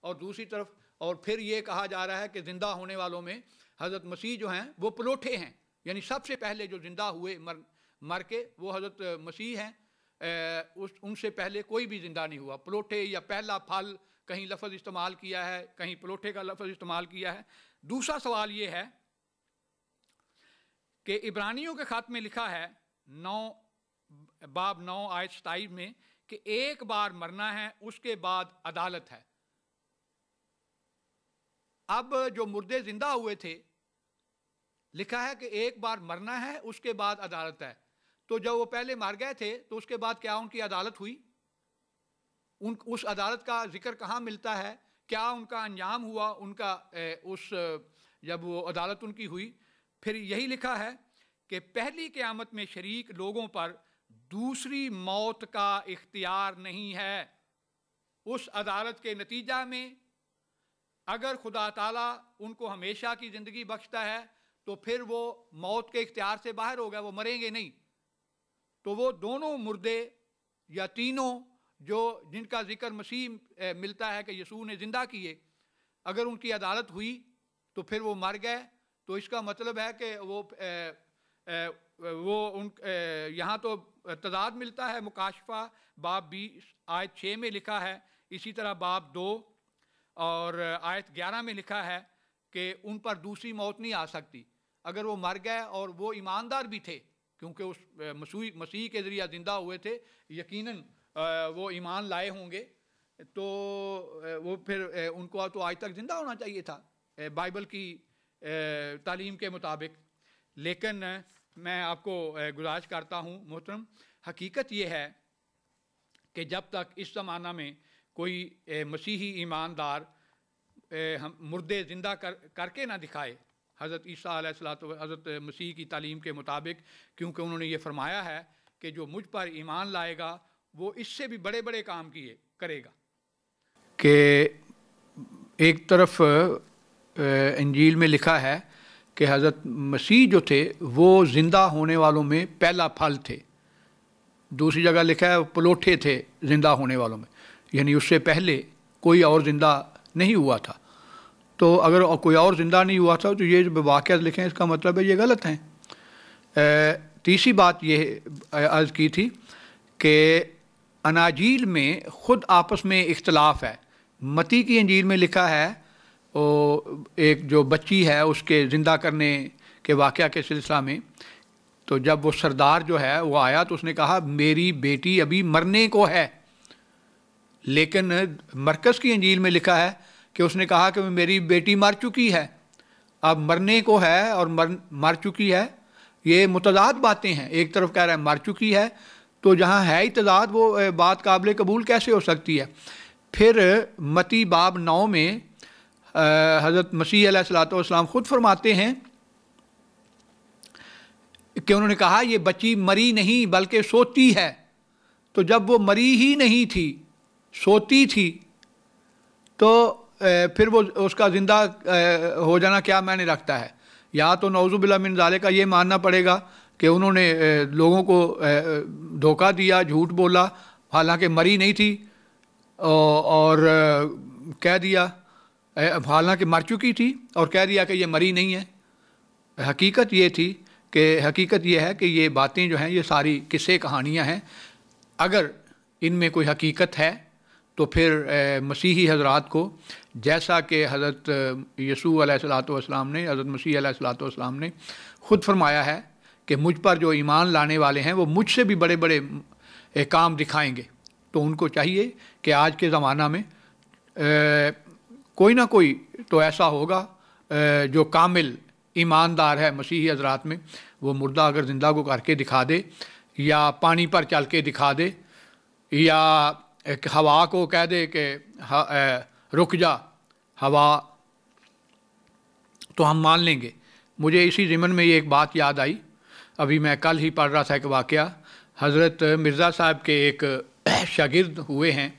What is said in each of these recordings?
اور دوسری طرف اور پھر یہ کہا جا رہا ہے کہ زندہ ہونے والوں میں حضرت مسیح جو ہیں وہ پلوٹھے ہیں، یعنی سب سے پہلے جو زندہ ہوئے مر کے وہ حضرت مسیح ہیں، ان سے پہلے کوئی بھی زندہ نہیں ہوا۔ پلوٹھے یا پہلا پھل کہیں لفظ استعمال کیا ہے، کہیں پلوٹھے کا لفظ استعمال کیا ہے۔ دوسرا سوال یہ ہے کہ عبرانیوں کے خط میں لکھا ہے باب 9 آیت 27 میں کہ ایک بار مرنا ہے، اس کے بعد عدالت ہے۔ اب جو مردے زندہ ہوئے تھے لکھا ہے کہ ایک بار مرنا ہے، اس کے بعد عدالت ہے، تو جب وہ پہلے مر گئے تھے تو اس کے بعد کیا ان کی عدالت ہوئی؟ اس عدالت کا ذکر کہاں ملتا ہے؟ کیا ان کا انجام ہوا ان کا جب وہ عدالت ان کی ہوئی؟ پھر یہی لکھا ہے کہ پہلی قیامت میں شریک لوگوں پر دوسری موت کا اختیار نہیں ہے۔ اس عدالت کے نتیجہ میں اگر خدا تعالیٰ ان کو ہمیشہ کی زندگی بخشتا ہے تو پھر وہ موت کے اختیار سے باہر ہو گئے، وہ مریں گے نہیں۔ تو وہ دونوں مردے یا تینوں جن کا ذکر مسیح ملتا ہے کہ یسوع نے زندہ کیے، اگر ان کی عدالت ہوئی تو پھر وہ مر گئے، تو اس کا مطلب ہے کہ یہاں تو تضاد ملتا ہے۔ مکاشفہ باب 20 آیت 6 میں لکھا ہے، اسی طرح باب 2 اور آیت 11 میں لکھا ہے کہ ان پر دوسری موت نہیں آ سکتی۔ اگر وہ مر گئے اور وہ ایماندار بھی تھے کیونکہ اس مسیح کے ذریعہ زندہ ہوئے تھے، یقیناً وہ ایمان لائے ہوں گے، تو وہ پھر ان کو تو آج تک زندہ ہونا چاہیے تھا بائبل کی تعلیم کے مطابق۔ لیکن میں آپ کو گزارش کرتا ہوں محترم، حقیقت یہ ہے کہ جب تک اس زمانہ میں کوئی مسیحی ایماندار مردے زندہ کر کے نہ دکھائے حضرت عیسیٰ علیہ السلام حضرت مسیح کی تعلیم کے مطابق، کیونکہ انہوں نے یہ فرمایا ہے کہ جو مجھ پر ایمان لائے گا وہ اس سے بھی بڑے بڑے کام کرے گا۔ کہ ایک طرف انجیل میں لکھا ہے کہ حضرت مسیح جو تھے وہ زندہ ہونے والوں میں پہلا پھل تھے، دوسری جگہ لکھا ہے پلوٹھے تھے زندہ ہونے والوں میں، یعنی اس سے پہلے کوئی اور زندہ نہیں ہوا تھا۔ تو اگر کوئی اور زندہ نہیں ہوا تھا تو یہ جو واقعات لکھیں اس کا مطلب ہے یہ غلط ہیں۔ تیسری بات یہ عرض کی تھی کہ اناجیل میں خود آپس میں اختلاف ہے۔ متی کی انجیل میں لکھا ہے ایک جو بچی ہے اس کے زندہ کرنے کے واقعہ کے سلسلہ میں، تو جب وہ سردار جو ہے وہ آیا تو اس نے کہا میری بیٹی ابھی مرنے کو ہے، لیکن مرکز کی انجیل میں لکھا ہے کہ اس نے کہا کہ میری بیٹی مر چکی ہے۔ اب مرنے کو ہے اور مر چکی ہے، یہ متضاد باتیں ہیں۔ ایک طرف کہہ رہا ہے مر چکی ہے، تو جہاں ہے ہی تضاد وہ بات قابل قبول کیسے ہو سکتی ہے؟ پھر متی باب 9 میں حضرت مسیح علیہ السلام خود فرماتے ہیں کہ انہوں نے کہا یہ بچی مری نہیں بلکہ سوتی ہے۔ تو جب وہ مری ہی نہیں تھی، سوتی تھی، تو پھر وہ اس کا زندہ ہو جانا کیا معنی رکھتا ہے؟ یا تو نعوذ باللہ من ذالک کا یہ ماننا پڑے گا کہ انہوں نے لوگوں کو دھوکہ دیا، جھوٹ بولا، حالانکہ مری نہیں تھی، اور کہہ دیا حالانکہ مر چکی تھی اور کہہ دیا کہ یہ مری نہیں ہے۔ حقیقت یہ ہے کہ یہ باتیں جو ہیں یہ ساری قصے کہانیاں ہیں۔ اگر ان میں کوئی حقیقت ہے تو پھر مسیحی حضرات کو، جیسا کہ حضرت یسوع علیہ السلام نے، حضرت مسیح علیہ السلام نے خود فرمایا ہے کہ مجھ پر جو ایمان لانے والے ہیں وہ مجھ سے بھی بڑے بڑے کام دکھائیں گے، تو ان کو چاہیے کہ آج کے زمانہ میں کوئی نہ کوئی تو ایسا ہوگا جو کامل ایماندار ہے مسیحی حضرات میں، وہ مردہ اگر زندہ کو کر کے دکھا دے، یا پانی پر چل کے دکھا دے، یا ہوا کو کہہ دے کہ رک جا ہوا، تو ہم مان لیں گے۔ مجھے اسی ضمن میں یہ ایک بات یاد آئی، ابھی میں کل ہی پڑھ رہا تھا ایک واقعہ۔ حضرت مرزا صاحب کے ایک شاگرد ہوئے ہیں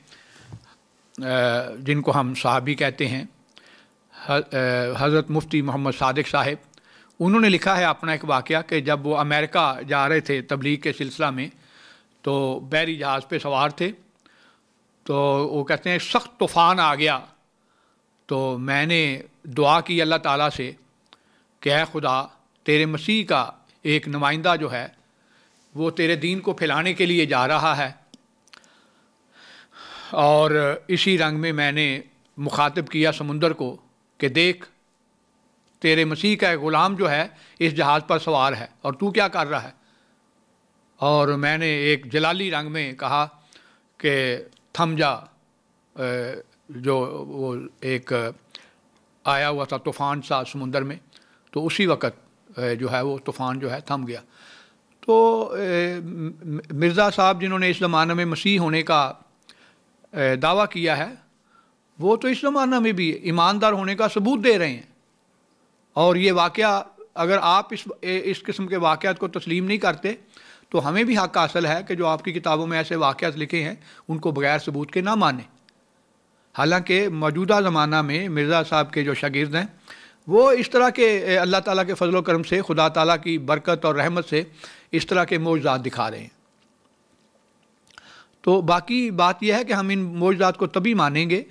جن کو ہم صحابی کہتے ہیں، حضرت مفتی محمد صادق صاحب۔ انہوں نے لکھا ہے اپنا ایک واقعہ کہ جب وہ امریکہ جا رہے تھے تبلیغ کے سلسلہ میں، تو بحری جہاز پہ سوار تھے، تو وہ کہتے ہیں سخت طوفان آ گیا تو میں نے دعا کی اللہ تعالیٰ سے کہ اے خدا تیرے مسیح کا ایک نمائندہ جو ہے وہ تیرے دین کو پھیلانے کے لیے جا رہا ہے، اور اسی رنگ میں نے مخاطب کیا سمندر کو کہ دیکھ تیرے مسیح کا ایک غلام جو ہے اس جہاز پر سوار ہے اور تو کیا کر رہا ہے؟ اور میں نے ایک جلالی رنگ میں کہا کہ تھم جا، جو وہ ایک آیا ہوا تھا طوفان سا سمندر میں، تو اسی وقت جو ہے وہ طوفان جو ہے تھم گیا۔ تو مرزا صاحب جنہوں نے اس زمانہ میں مسیح ہونے کا دعویٰ کیا ہے، وہ تو اس زمانہ میں بھی ایماندار ہونے کا ثبوت دے رہے ہیں، اور یہ واقعہ اگر آپ اس قسم کے واقعات کو تسلیم نہیں کرتے تو ہمیں بھی حق حاصل ہے کہ جو آپ کی کتابوں میں ایسے واقعات لکھے ہیں ان کو بغیر ثبوت کے نہ مانیں۔ حالانکہ موجودہ زمانہ میں مرزا صاحب کے جو شاگرد ہیں وہ اس طرح کے اللہ تعالیٰ کے فضل و کرم سے، خدا تعالیٰ کی برکت اور رحمت سے اس طرح کے معجزات دکھا رہے ہیں۔ تو باقی بات یہ ہے کہ ہم ان معجزات کو تبھی مانیں گے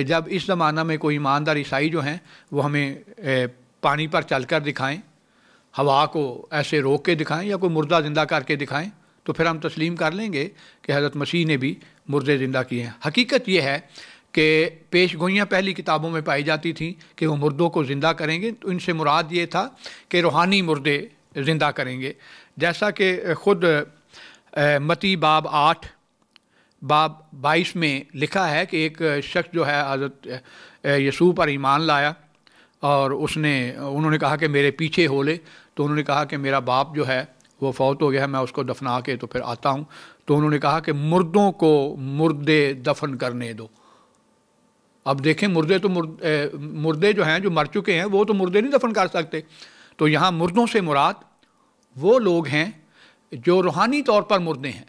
جب اس زمانہ میں کوئی ایماندار عیسائی جو ہیں وہ ہمیں پانی پر چل کر دکھائیں، ہوا کو ایسے روک کے دکھائیں، یا کوئی مردہ زندہ کر کے دکھائیں، تو پھر ہم تسلیم کر لیں گے کہ حضرت مسیح نے بھی مردے زندہ کیے ہیں۔ حقیقت یہ ہے کہ پیش گوئیاں پہلی کتابوں میں پائی جاتی تھیں کہ وہ مردوں کو زندہ کریں گے، تو ان سے مراد یہ تھا کہ روحانی مردے زندہ کریں گے، جیسا کہ خود متی باب 8 باب 22 میں لکھا ہے کہ ایک شخص جو ہے حضرت یسوع پر ایمان لایا، اور انہوں نے کہا کہ میرے پیچھے ہو لے، تو انہوں نے کہا کہ میرا باپ جو ہے وہ فوت ہو گیا ہے، میں اس کو دفنا کے تو پھر آتا ہوں۔ تو انہوں نے کہا کہ مردوں کو مردے دفن کرنے دو۔ اب دیکھیں مردے جو ہیں جو مر چکے ہیں وہ تو مردے نہیں دفن کر سکتے، تو یہاں مردوں سے مراد وہ لوگ ہیں جو روحانی طور پر مردے ہیں،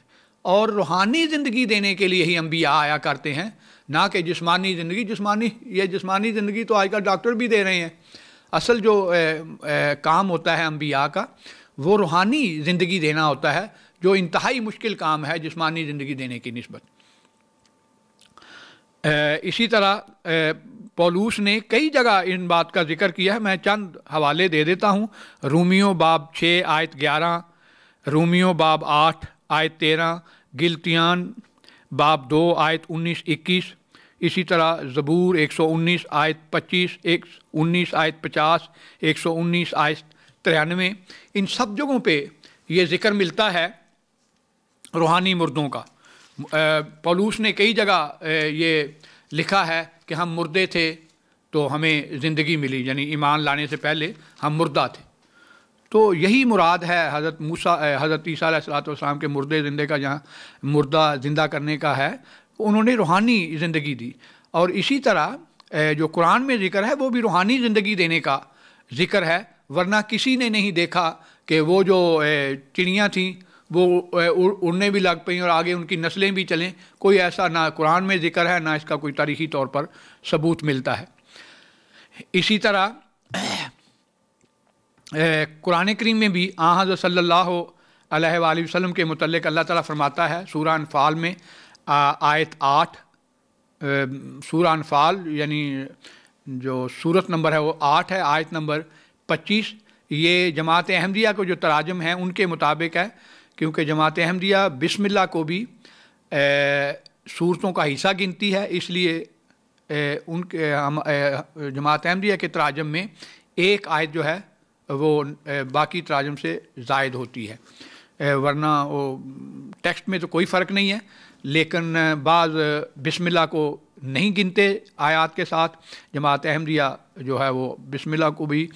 اور روحانی زندگی دینے کے لیے ہی انبیاء آیا کرتے ہیں، نہ کہ جسمانی زندگی۔ جسمانی زندگی تو آج کل ڈاکٹر بھی دے رہے ہیں۔ اصل جو کام ہوتا ہے انبیاء کا وہ روحانی زندگی دینا ہوتا ہے، جو انتہائی مشکل کام ہے جسمانی زندگی دینے کی نسبت۔ اسی طرح پولوس نے کئی جگہ ان بات کا ذکر کیا ہے، میں چند حوالے دے دیتا ہوں۔ رومیوں باب 6 آیت 11، رومیوں باب 8 آیت 13، گلتیان باب 2 آیت 19-21، اسی طرح زبور 119 آیت 25، 19 آیت 50، 119 آیت 93، ان سب جگہوں پہ یہ ذکر ملتا ہے روحانی مردوں کا۔ پولوس نے کئی جگہ یہ لکھا ہے کہ ہم مردے تھے تو ہمیں زندگی ملی، یعنی ایمان لانے سے پہلے ہم مردہ تھے۔ تو یہی مراد ہے حضرت عیسیٰ علیہ السلام کے مردے زندے کا، جہاں مردہ زندہ کرنے کا ہے، انہوں نے روحانی زندگی دی۔ اور اسی طرح جو قرآن میں ذکر ہے وہ بھی روحانی زندگی دینے کا ذکر ہے، ورنہ کسی نے نہیں دیکھا کہ وہ جو چڑیاں تھیں وہ اڑنے بھی لگ پئیں اور آگے ان کی نسلیں بھی چلیں۔ کوئی ایسا نہ قرآن میں ذکر ہے، نہ اس کا کوئی تاریخی طور پر ثبوت ملتا ہے۔ اسی طرح قرآن کریم میں بھی حضرت صلی اللہ علیہ وآلہ وسلم کے متعلق اللہ تعالیٰ فرماتا ہے سورہ انفال میں آیت 8، سورہ انفال یعنی جو سورت نمبر ہے وہ 8 ہے، آیت نمبر 25۔ یہ جماعت احمدیہ کو جو تراجم ہیں ان کے مطابق ہے، کیونکہ جماعت احمدیہ بسم اللہ کو بھی صورتوں کا حصہ گنتی ہے، اس لیے ان کے جماعت احمدیہ کے تراجم میں ایک آیت جو ہے وہ باقی تراجم سے زائد ہوتی ہے، ورنہ وہ ٹیکسٹ میں تو کوئی فرق نہیں ہے، لیکن بعض بسم اللہ کو نہیں گنتے آیات کے ساتھ۔ جماعت احمدیہ جو ہے وہ بسم اللہ کو بھی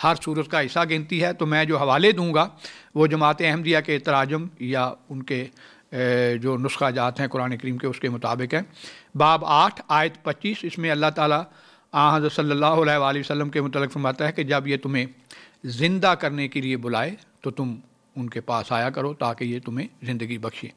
ہر صورت کا حصہ گنتی ہے۔ تو میں جو حوالے دوں گا وہ جماعت احمدیہ کے تراجم یا ان کے جو نسخہ جات ہیں قرآن کریم کے اس کے مطابق ہیں۔ باب 8 آیت 25، اس میں اللہ تعالیٰ حضرت صلی اللہ علیہ وآلہ وسلم کے متعلق فرماتا ہے کہ جب یہ تمہیں زندہ کرنے کے لیے بلائے تو تم ان کے پاس آیا کرو تاکہ یہ تمہیں زندگی بخشے۔